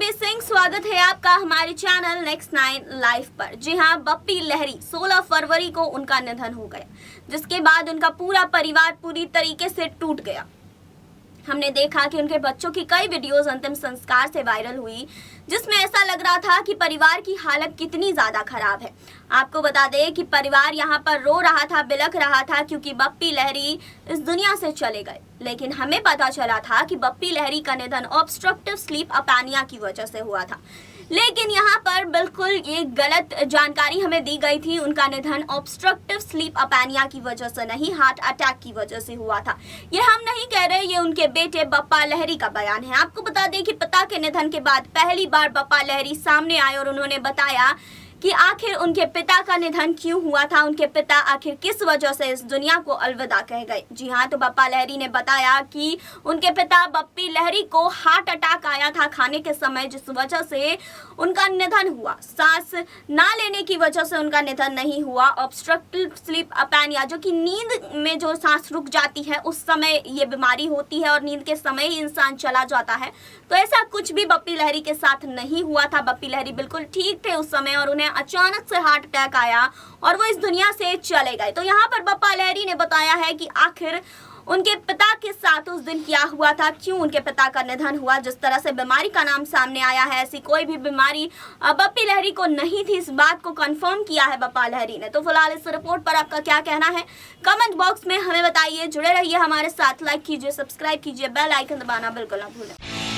सुरभि सिंह, स्वागत है आपका हमारे चैनल नेक्स्ट 9 लाइव पर। जी हाँ, बप्पी लहरी 16 फरवरी को उनका निधन हो गया, जिसके बाद उनका पूरा परिवार पूरी तरीके से टूट गया। हमने देखा कि उनके बच्चों की कई वीडियोस अंतिम संस्कार से वायरल हुई, जिसमें ऐसा लग रहा था कि परिवार की हालत कितनी ज्यादा खराब है। आपको बता दें कि परिवार यहाँ पर रो रहा था, बिलख रहा था, क्योंकि बप्पी लहरी इस दुनिया से चले गए। लेकिन हमें पता चला था कि बप्पी लहरी का निधन ऑब्स्ट्रक्टिव स्लीप अपैनिया की वजह से हुआ था। लेकिन यहाँ पर बिल्कुल ये गलत जानकारी हमें दी गई थी। उनका निधन ऑब्स्ट्रक्टिव स्लीप अपैनिया की वजह से नहीं, हार्ट अटैक की वजह से हुआ था। ये हम नहीं कह रहे, ये उनके बेटे बप्पा लहरी का बयान है। आपको बता दें कि पिता के निधन के बाद पहली बार बप्पा लहरी सामने आए और उन्होंने बताया कि आखिर उनके पिता का निधन क्यों हुआ था, उनके पिता आखिर किस वजह से इस दुनिया को अलविदा कह गए। जी हाँ, तो बप्पा लहरी ने बताया कि उनके पिता बप्पी लहरी को हार्ट अटैक आया था खाने के समय, जिस वजह से उनका निधन हुआ। सांस ना लेने की वजह से उनका निधन नहीं हुआ। ऑब्स्ट्रक्टिव स्लीप अपैनिया, जो कि नींद में जो सांस रुक जाती है, उस समय ये बीमारी होती है और नींद के समय ही इंसान चला जाता है। तो ऐसा कुछ भी बप्पी लहरी के साथ नहीं हुआ था। बप्पी लहरी बिल्कुल ठीक थे उस समय और उन्हें अचानक से हार्ट अटैक आया और वो इस दुनिया से चले गए। तो यहाँ पर बप्पा लहरी ने बताया है कि आखिर उनके पिता के साथ उस दिन क्या हुआ था, क्यों उनके पिता का निधन हुआ। जिस तरह से बीमारी का नाम सामने आया है, ऐसी कोई भी बीमारी बप्पी लहरी को नहीं थी। इस बात को कंफर्म किया है बप्पा लहरी ने। तो फिलहाल इस रिपोर्ट पर आपका क्या कहना है, कमेंट बॉक्स में हमें बताइए। जुड़े रहिए हमारे साथ, लाइक कीजिए, सब्सक्राइब कीजिए, बेल आइकन दबाना बिल्कुल ना भूलें।